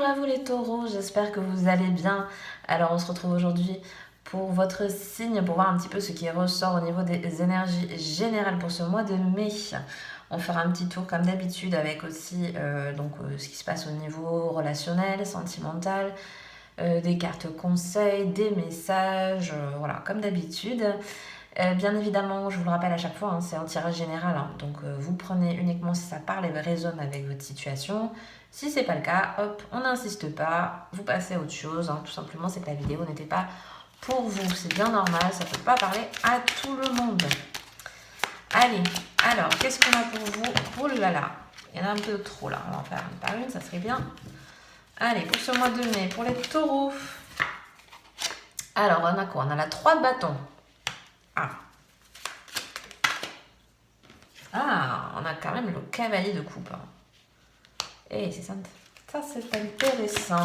Bonjour à vous les taureaux, j'espère que vous allez bien. Alors on se retrouve aujourd'hui pour votre signe, pour voir un petit peu ce qui ressort au niveau des énergies générales pour ce mois de mai. On fera un petit tour comme d'habitude avec aussi ce qui se passe au niveau relationnel, sentimental, des cartes conseils, des messages, voilà, comme d'habitude. Bien évidemment, je vous le rappelle à chaque fois, hein, c'est un tirage général, hein, donc vous prenez uniquement si ça parle et résonne avec votre situation. Si c'est pas le cas, hop, on n'insiste pas, vous passez à autre chose, hein, tout simplement c'est que la vidéo n'était pas pour vous, c'est bien normal, ça peut pas parler à tout le monde. Allez, alors, qu'est-ce qu'on a pour vous? Oh là là, il y en a un peu trop là, on va en faire une par une, ça serait bien. Allez, pour ce mois de mai, pour les taureaux. Alors, on a quoi? On a la 3 de bâton. On a quand même le cavalier de coupe. Et c'est ça, c'est intéressant.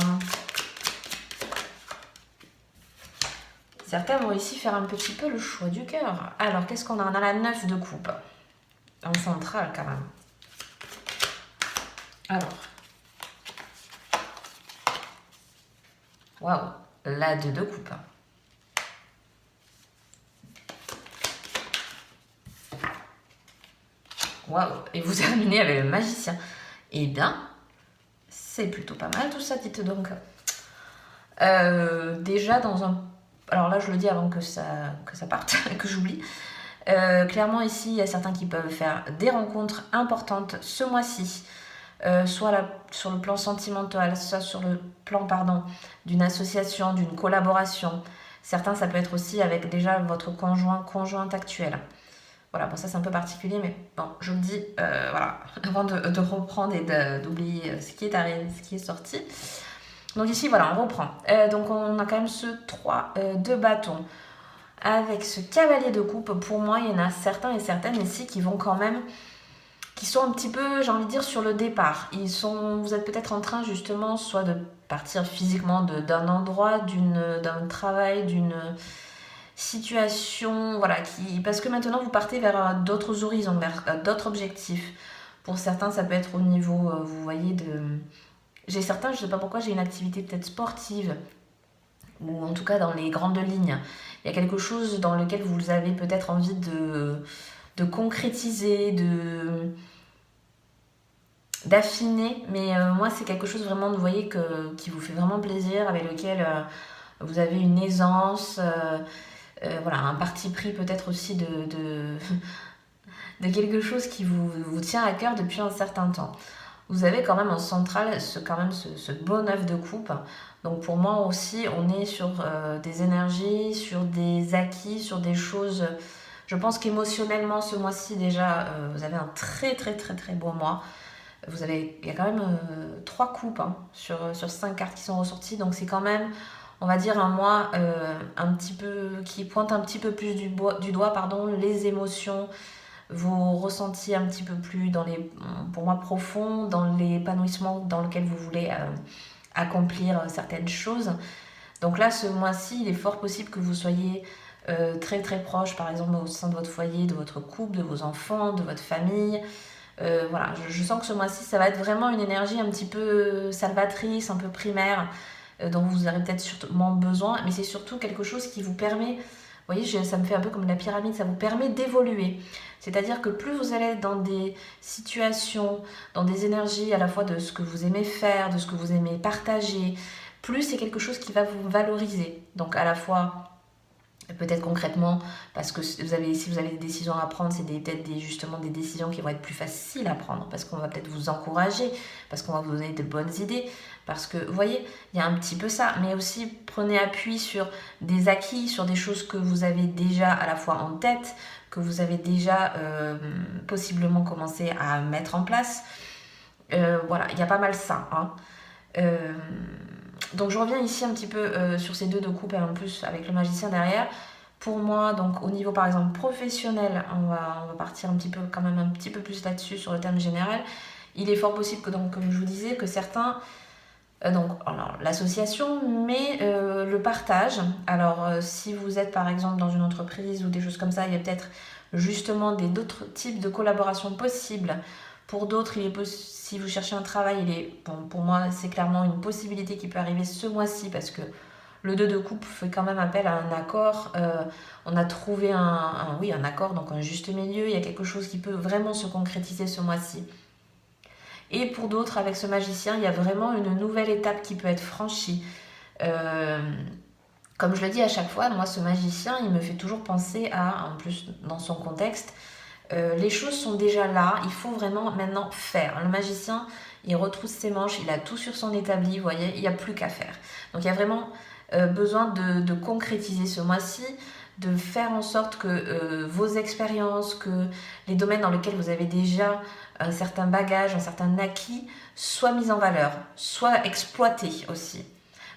Certains vont ici faire un petit peu le choix du cœur. Alors, qu'est-ce qu'on a? On a la 9 de coupe. En centrale, quand même. Alors. Waouh, la 2 de coupe. Waouh, et vous terminez avec le magicien. Eh bien, c'est plutôt pas mal tout ça, dites donc. Déjà, dans un... Alors là, je le dis avant que ça parte, que j'oublie. Clairement, ici, il y a certains qui peuvent faire des rencontres importantes ce mois-ci. Soit sur le plan sentimental, soit sur le plan d'une association, d'une collaboration. Certains, ça peut être aussi avec déjà votre conjointe actuelle. Voilà, bon ça c'est un peu particulier, mais bon, je le dis, voilà, avant de reprendre et d'oublier ce qui est arrivé, ce qui est sorti. Donc ici, voilà, on reprend. Donc on a quand même ce 3 de bâton. Avec ce cavalier de coupe, pour moi, il y en a certains et certaines ici qui vont quand même, qui sont un petit peu, j'ai envie de dire, sur le départ. Vous êtes peut-être en train justement, soit de partir physiquement d'un endroit, d'un travail, d'une situation, voilà, parce que maintenant vous partez vers d'autres horizons, vers d'autres objectifs. Pour certains, ça peut être au niveau, vous voyez, j'ai certains, je sais pas pourquoi, j'ai une activité peut-être sportive, ou en tout cas dans les grandes lignes. Il y a quelque chose dans lequel vous avez peut-être envie de concrétiser, d'affiner, mais moi c'est quelque chose vraiment, vous voyez, qui vous fait vraiment plaisir, avec lequel vous avez une aisance, voilà, un parti pris peut-être aussi de quelque chose qui vous tient à cœur depuis un certain temps. Vous avez quand même en centrale ce beau 9 de coupe. Donc pour moi aussi, on est sur des énergies, sur des acquis, sur des choses. Je pense qu'émotionnellement, ce mois-ci déjà, vous avez un très très très très beau mois. Il y a quand même 3 coupes sur 5 cartes qui sont ressorties. Donc c'est quand même, on va dire, un mois un petit peu qui pointe un petit peu plus du doigt, les émotions, vos ressentis un petit peu plus pour moi profonds, dans l'épanouissement dans lequel vous voulez accomplir certaines choses. Donc là, ce mois-ci, il est fort possible que vous soyez très très proche, par exemple au sein de votre foyer, de votre couple, de vos enfants, de votre famille. Voilà, je sens que ce mois-ci, ça va être vraiment une énergie un petit peu salvatrice, un peu primaire, dont vous aurez peut-être sûrement besoin, mais c'est surtout quelque chose qui vous permet, vous voyez, ça me fait un peu comme la pyramide, ça vous permet d'évoluer. C'est-à-dire que plus vous allez être dans des situations, dans des énergies à la fois de ce que vous aimez faire, de ce que vous aimez partager, plus c'est quelque chose qui va vous valoriser. Donc à la fois, peut-être concrètement, parce que si vous avez des décisions à prendre, c'est peut-être justement des décisions qui vont être plus faciles à prendre, parce qu'on va peut-être vous encourager, parce qu'on va vous donner de bonnes idées, parce que, vous voyez, il y a un petit peu ça, mais aussi prenez appui sur des acquis, sur des choses que vous avez déjà à la fois en tête, que vous avez déjà possiblement commencé à mettre en place. Voilà, il y a pas mal ça. Donc je reviens ici un petit peu sur ces 2 de coupe et en plus avec le magicien derrière. Pour moi, donc au niveau par exemple professionnel, on va partir un petit peu quand même un petit peu plus là-dessus sur le thème général. Il est fort possible que, donc, comme je vous disais, que certains, alors l'association, mais le partage. Alors si vous êtes par exemple dans une entreprise ou des choses comme ça, il y a peut-être justement d'autres types de collaborations possibles Pour d'autres, si vous cherchez un travail, bon, pour moi, c'est clairement une possibilité qui peut arriver ce mois-ci parce que le 2 de coupe fait quand même appel à un accord. On a trouvé un accord, donc un juste milieu. Il y a quelque chose qui peut vraiment se concrétiser ce mois-ci. Et pour d'autres, avec ce magicien, il y a vraiment une nouvelle étape qui peut être franchie. Comme je le dis à chaque fois, moi, ce magicien, il me fait toujours penser en plus, dans son contexte, les choses sont déjà là, il faut vraiment maintenant faire. Le magicien, il retrousse ses manches, il a tout sur son établi, vous voyez, il n'y a plus qu'à faire. Donc il y a vraiment besoin de concrétiser ce mois-ci, de faire en sorte que vos expériences, que les domaines dans lesquels vous avez déjà un certain bagage, un certain acquis, soient mis en valeur, soient exploités aussi.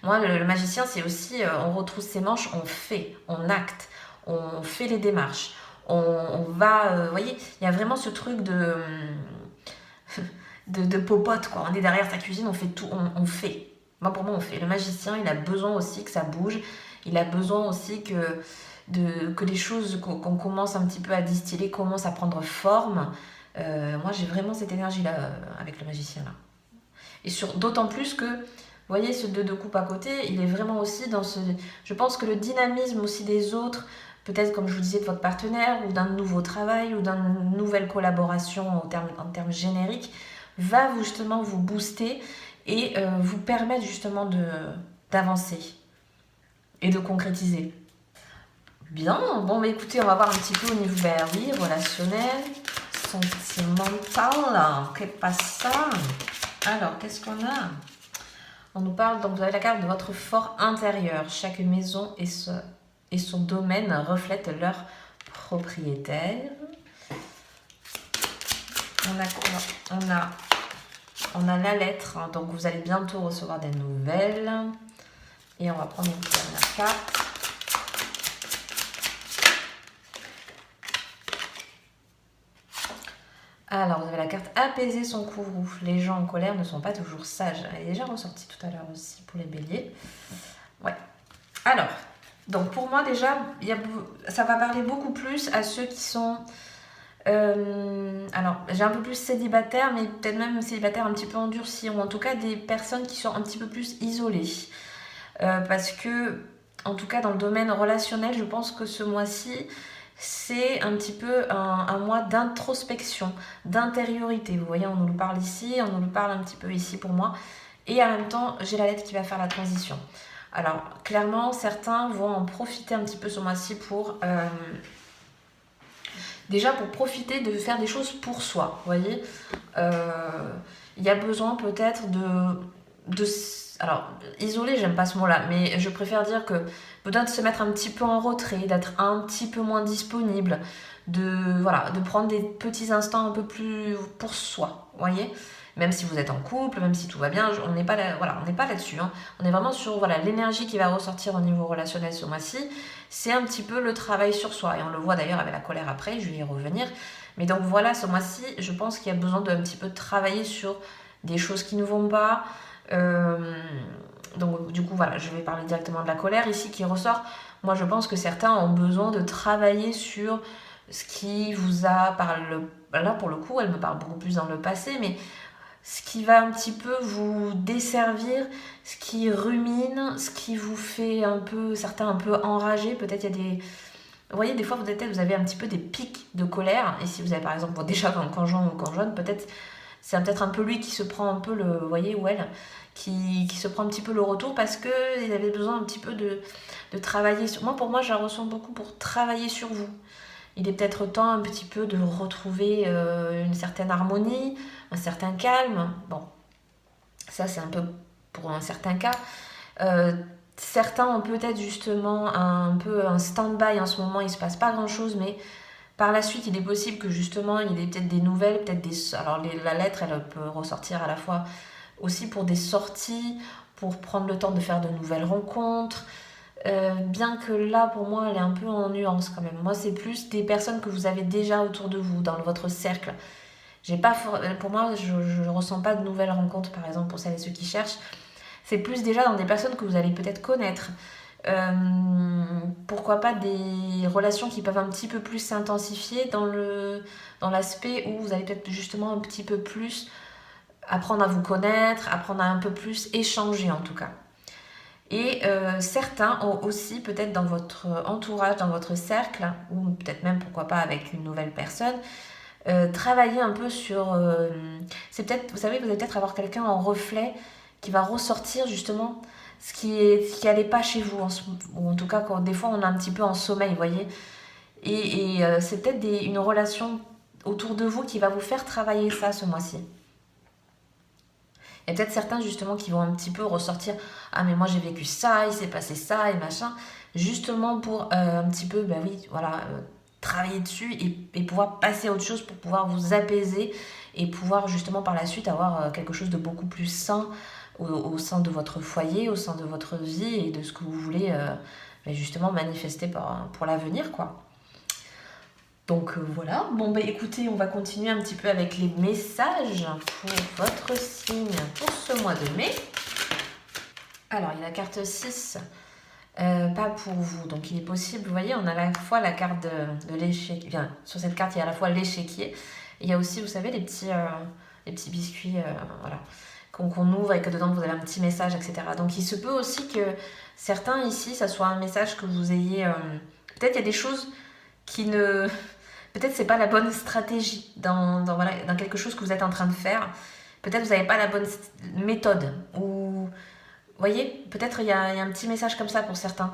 Moi, le magicien, c'est aussi, on retrousse ses manches, on fait, on acte, on fait les démarches. On va, vous voyez, il y a vraiment ce truc de popote, quoi. On est derrière sa cuisine, on fait tout, on fait. Moi, pour moi, on fait. Le magicien, il a besoin aussi que ça bouge. Il a besoin aussi que les choses qu'on commence un petit peu à distiller commencent à prendre forme. Moi, j'ai vraiment cette énergie-là avec le magicien, là. Et d'autant plus que, vous voyez, ce 2 de coupe à côté, il est vraiment aussi dans ce... Je pense que le dynamisme aussi des autres, peut-être comme je vous disais de votre partenaire, ou d'un nouveau travail, ou d'une nouvelle collaboration en termes génériques, va justement vous booster et vous permettre justement d'avancer et de concrétiser. Bien, bon bah écoutez, on va voir un petit peu au niveau relationnel, sentimental, qu'est-ce que ça? Alors, qu'est-ce qu'on a? On nous parle, donc vous avez la carte de votre fort intérieur. Chaque maison et son domaine reflètent leur propriétaire. On a la lettre, hein, donc vous allez bientôt recevoir des nouvelles. Et on va prendre une dernière carte. Alors, vous avez la carte apaiser son courroux. Les gens en colère ne sont pas toujours sages. Elle est déjà ressortie tout à l'heure aussi pour les béliers. Ouais. Alors, donc pour moi déjà, ça va parler beaucoup plus à ceux qui sont... alors, j'ai un peu plus célibataire, mais peut-être même célibataire un petit peu endurci, ou en tout cas des personnes qui sont un petit peu plus isolées. Parce que, en tout cas dans le domaine relationnel, je pense que ce mois-ci, c'est un petit peu un mois d'introspection, d'intériorité. Vous voyez, on nous le parle ici, on nous le parle un petit peu ici pour moi. Et en même temps, j'ai la lettre qui va faire la transition. Alors, clairement, certains vont en profiter un petit peu ce mois-ci pour... déjà pour profiter de faire des choses pour soi, vous voyez. Il y a besoin peut-être alors, isolé, j'aime pas ce mot-là, mais je préfère dire que peut-être se mettre un petit peu en retrait, d'être un petit peu moins disponible, de prendre des petits instants un peu plus pour soi, vous voyez. Même si vous êtes en couple, même si tout va bien, on n'est pas là-dessus. Hein. On est vraiment sur l'énergie qui va ressortir au niveau relationnel ce mois-ci. C'est un petit peu le travail sur soi. Et on le voit d'ailleurs avec la colère après, je vais y revenir. Mais donc voilà, ce mois-ci, je pense qu'il y a besoin d'un petit peu travailler sur des choses qui ne vont pas. Donc du coup, voilà, je vais parler directement de la colère ici qui ressort. Moi, je pense que certains ont besoin de travailler sur ce qui vous a... Là, pour le coup, elle me parle beaucoup plus dans le passé, mais... ce qui va un petit peu vous desservir, ce qui rumine, ce qui vous fait certains un peu enragés. Peut-être il y a des... Vous voyez, des fois, vous avez un petit peu des pics de colère. Et si vous avez, par exemple, déjà un conjoint ou conjointe, c'est peut-être un peu lui qui se prend un peu vous voyez, ou elle, qui se prend un petit peu le retour parce qu'il avait besoin un petit peu de travailler sur... Pour moi, je la ressens beaucoup pour travailler sur vous. Il est peut-être temps un petit peu de retrouver une certaine harmonie, un certain calme. Bon, ça c'est un peu pour un certain cas. Certains ont peut-être justement un peu un stand-by en ce moment, il ne se passe pas grand-chose, mais par la suite, il est possible que justement, il y ait peut-être des nouvelles, Alors la lettre, elle peut ressortir à la fois aussi pour des sorties, pour prendre le temps de faire de nouvelles rencontres. Bien que là, pour moi, elle est un peu en nuance quand même. Moi, c'est plus des personnes que vous avez déjà autour de vous, dans votre cercle. Pour moi, je ne ressens pas de nouvelles rencontres, par exemple, pour celles et ceux qui cherchent. C'est plus déjà dans des personnes que vous allez peut-être connaître, Pourquoi pas des relations qui peuvent un petit peu plus s'intensifier dans l'aspect où vous allez peut-être justement un petit peu plus apprendre à vous connaître, apprendre à un peu plus échanger en tout cas. Et certains ont aussi peut-être dans votre entourage, dans votre cercle, ou peut-être même pourquoi pas avec une nouvelle personne, travailler un peu sur... c'est peut-être, vous savez, vous allez peut-être avoir quelqu'un en reflet qui va ressortir justement ce qui allait pas chez vous, ou en tout cas quand des fois on est un petit peu en sommeil, vous voyez. Et c'est peut-être une relation autour de vous qui va vous faire travailler ça ce mois-ci. Il y a peut-être certains justement qui vont un petit peu ressortir, ah mais moi j'ai vécu ça, il s'est passé ça et machin, justement pour un petit peu, ben oui, voilà, travailler dessus et pouvoir passer à autre chose pour pouvoir vous apaiser et pouvoir justement par la suite avoir quelque chose de beaucoup plus sain au sein de votre foyer, au sein de votre vie et de ce que vous voulez justement manifester pour l'avenir, quoi. Donc voilà, bon bah écoutez, on va continuer un petit peu avec les messages pour votre signe pour ce mois de mai. Alors il y a la carte 6, pas pour vous, donc il est possible, vous voyez, on a à la fois la carte de l'échiquier, enfin, sur cette carte il y a à la fois l'échiquier, et il y a aussi, vous savez, les petits biscuits, voilà, qu'on ouvre et que dedans vous avez un petit message, etc. Donc il se peut aussi que certains ici, ça soit un message que vous ayez, peut-être il y a des choses qui ne... Peut-être c'est pas la bonne stratégie voilà, dans quelque chose que vous êtes en train de faire. Peut-être vous n'avez pas la bonne méthode. Ou, vous voyez, peut-être il y a un petit message comme ça pour certains.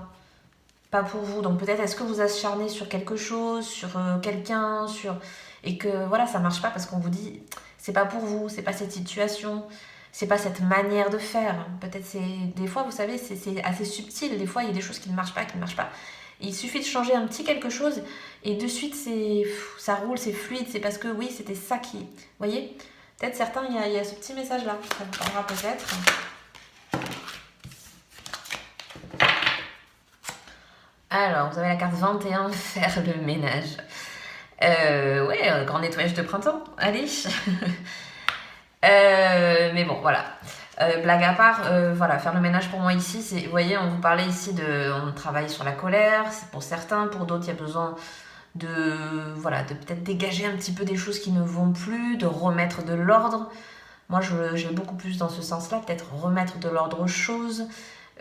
Pas pour vous. Donc peut-être est-ce que vous acharnez sur quelque chose, sur quelqu'un, et que voilà, ça marche pas parce qu'on vous dit c'est pas pour vous, c'est pas cette situation, c'est pas cette manière de faire. Peut-être c'est... Des fois, vous savez, c'est assez subtil. Des fois, il y a des choses qui ne marchent pas, Il suffit de changer un petit quelque chose et de suite ça roule, c'est fluide, c'est parce que oui, c'était ça qui... Vous voyez, peut-être certains, il y a ce petit message-là, ça vous parlera peut-être. Alors, vous avez la carte 21, faire le ménage. Ouais, grand nettoyage de printemps, allez. Mais bon, voilà. Blague à part, voilà, faire le ménage pour moi ici, c'est, vous voyez, on vous parlait ici on travaille sur la colère, c'est pour certains, pour d'autres, il y a besoin voilà, de peut-être dégager un petit peu des choses qui ne vont plus, de remettre de l'ordre. Moi, j'ai beaucoup plus dans ce sens-là, peut-être remettre de l'ordre aux choses,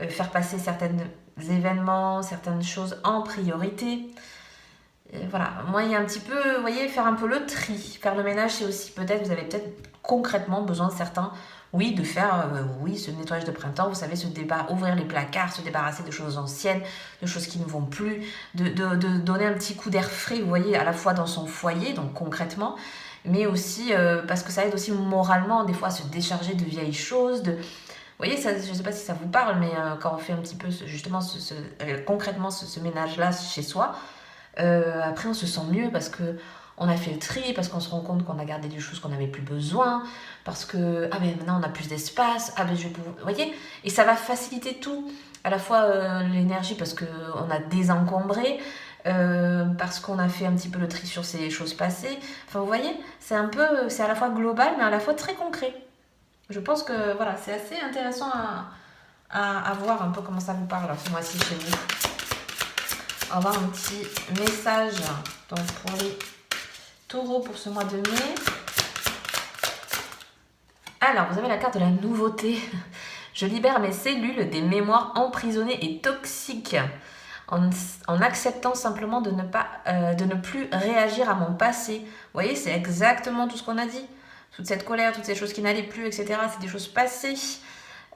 faire passer certains événements, certaines choses en priorité. Et voilà, moi, il y a un petit peu, vous voyez, faire un peu le tri. Faire le ménage, c'est aussi peut-être, vous avez peut-être concrètement besoin de certains, oui, de faire, oui, ce nettoyage de printemps, vous savez, ouvrir les placards, se débarrasser de choses anciennes, de choses qui ne vont plus, de donner un petit coup d'air frais, vous voyez, à la fois dans son foyer, donc concrètement, mais aussi, parce que ça aide aussi moralement, des fois, à se décharger de vieilles choses, vous voyez, ça, je ne sais pas si ça vous parle, mais quand on fait un petit peu, justement, concrètement, ce ménage-là chez soi, après on se sent mieux parce que on a fait le tri, parce qu'on se rend compte qu'on a gardé des choses qu'on n'avait plus besoin, parce que ah ben maintenant on a plus d'espace, ah ben je vais pouvoir, vous voyez, et ça va faciliter tout, à la fois l'énergie parce que on a désencombré, parce qu'on a fait un petit peu le tri sur ces choses passées. Enfin vous voyez, c'est à la fois global mais à la fois très concret. Je pense que voilà, c'est assez intéressant à voir un peu comment ça vous parle ce mois-ci chez vous. On va avoir un petit message donc pour les taureaux pour ce mois de mai. Alors, vous avez la carte de la nouveauté. Je libère mes cellules des mémoires emprisonnées et toxiques en acceptant simplement de ne plus réagir à mon passé. Vous voyez, c'est exactement tout ce qu'on a dit. Toute cette colère, toutes ces choses qui n'allaient plus, etc. C'est des choses passées.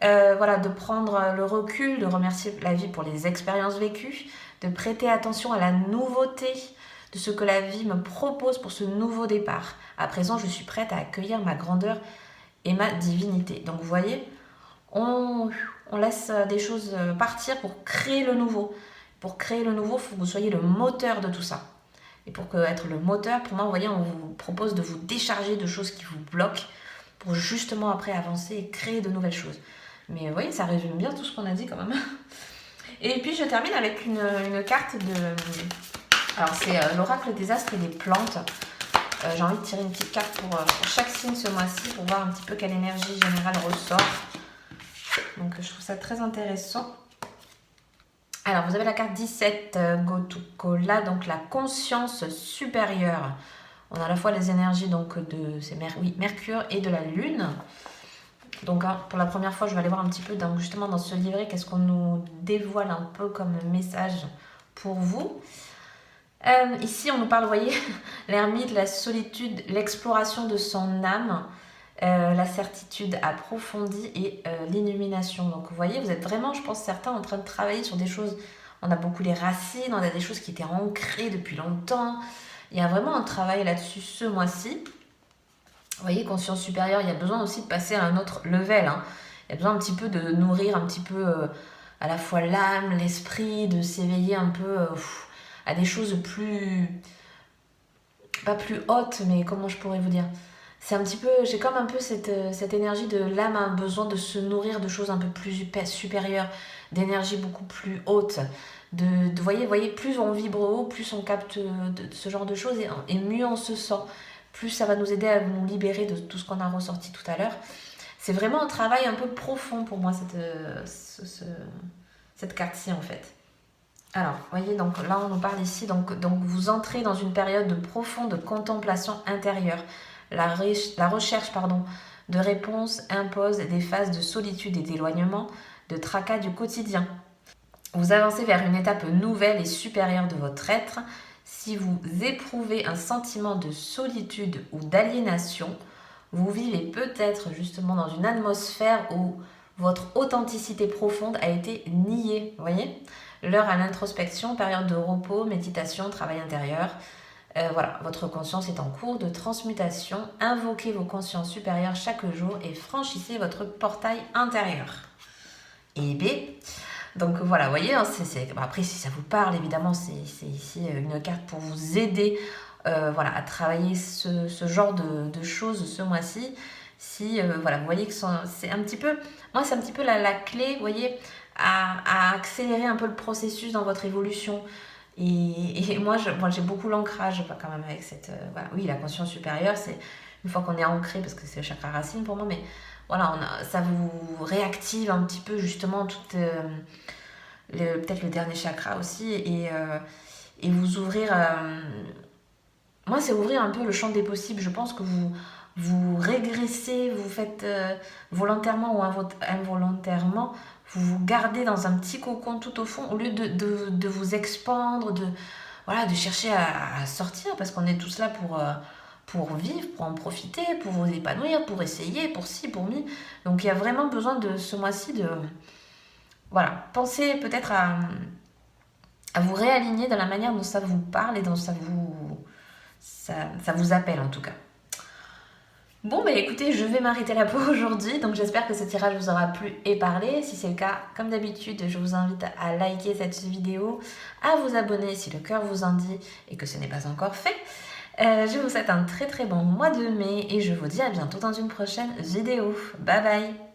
Voilà, de prendre le recul, de remercier la vie pour les expériences vécues, de prêter attention à la nouveauté de ce que la vie me propose pour ce nouveau départ. À présent, je suis prête à accueillir ma grandeur et ma divinité. Donc vous voyez, on laisse des choses partir pour créer le nouveau. Pour créer le nouveau, il faut que vous soyez le moteur de tout ça. Et pour être le moteur, pour moi, vous voyez, on vous propose de vous décharger de choses qui vous bloquent pour justement après avancer et créer de nouvelles choses. Mais vous voyez, ça résume bien tout ce qu'on a dit quand même. Et puis je termine avec une carte de... Alors c'est l'oracle des astres et des plantes. J'ai envie de tirer une petite carte pour chaque signe ce mois-ci pour voir un petit peu quelle énergie générale ressort. Donc je trouve ça très intéressant. Alors, vous avez la carte 17, Go to Kola, donc la conscience supérieure. On a à la fois les énergies donc de oui, Mercure et de la Lune. Donc, hein, pour la première fois, je vais aller voir un petit peu justement dans ce livret, qu'est-ce qu'on nous dévoile un peu comme message pour vous. Ici, on nous parle, vous voyez, l'ermite, la solitude, l'exploration de son âme, la certitude approfondie et l'illumination. Donc, vous voyez, vous êtes vraiment, je pense, certains en train de travailler sur des choses. On a beaucoup les racines, on a des choses qui étaient ancrées depuis longtemps. Il y a vraiment un travail là-dessus ce mois-ci. Vous voyez, conscience supérieure, il y a besoin aussi de passer à un autre level. Hein. Il y a besoin un petit peu de nourrir un petit peu à la fois l'âme, l'esprit, de s'éveiller un peu à des choses plus... Pas plus hautes, mais comment je pourrais vous dire? C'est un petit peu... J'ai comme un peu cette énergie de l'âme a besoin de se nourrir de choses un peu plus supérieures, d'énergie beaucoup plus haute. Voyez, plus on vibre haut, plus on capte ce genre de choses et mieux on se sent. Plus ça va nous aider à nous libérer de tout ce qu'on a ressorti tout à l'heure. C'est vraiment un travail un peu profond pour moi, cette carte-ci en fait. Alors, vous voyez, donc là on nous parle ici, donc vous entrez dans une période de profonde contemplation intérieure. La recherche de réponses impose des phases de solitude et d'éloignement, de tracas du quotidien. Vous avancez vers une étape nouvelle et supérieure de votre être. Si vous éprouvez un sentiment de solitude ou d'aliénation, vous vivez peut-être justement dans une atmosphère où votre authenticité profonde a été niée. Vous voyez ? L'heure à l'introspection, période de repos, méditation, travail intérieur. Voilà, votre conscience est en cours de transmutation. Invoquez vos consciences supérieures chaque jour et franchissez votre portail intérieur. Et B. Donc voilà, vous voyez, hein, après si ça vous parle, évidemment, c'est ici une carte pour vous aider voilà, à travailler ce genre de choses ce mois-ci. Si voilà, vous voyez que c'est un petit peu, moi c'est un petit peu la clé, vous voyez, à accélérer un peu le processus dans votre évolution. Et moi j'ai beaucoup l'ancrage quand même avec cette, voilà, oui, la conscience supérieure, c'est une fois qu'on est ancré, parce que c'est le chakra racine pour moi, mais voilà, ça vous réactive un petit peu justement toute... peut-être le dernier chakra aussi, et vous ouvrir... moi, c'est ouvrir un peu le champ des possibles. Je pense que vous régressez, vous faites volontairement ou involontairement, vous vous gardez dans un petit cocon tout au fond, au lieu de vous expandre, voilà, de chercher à sortir, parce qu'on est tous là pour vivre, pour en profiter, pour vous épanouir, pour essayer, pour ci, pour mi. Donc il y a vraiment besoin de ce mois-ci de... Voilà, pensez peut-être à vous réaligner dans la manière dont ça vous parle et dont ça vous appelle en tout cas. Bon, bah écoutez, je vais m'arrêter là pour aujourd'hui. Donc j'espère que ce tirage vous aura plu et parlé. Si c'est le cas, comme d'habitude, je vous invite à liker cette vidéo, à vous abonner si le cœur vous en dit et que ce n'est pas encore fait. Je vous souhaite un très très bon mois de mai et je vous dis à bientôt dans une prochaine vidéo. Bye bye!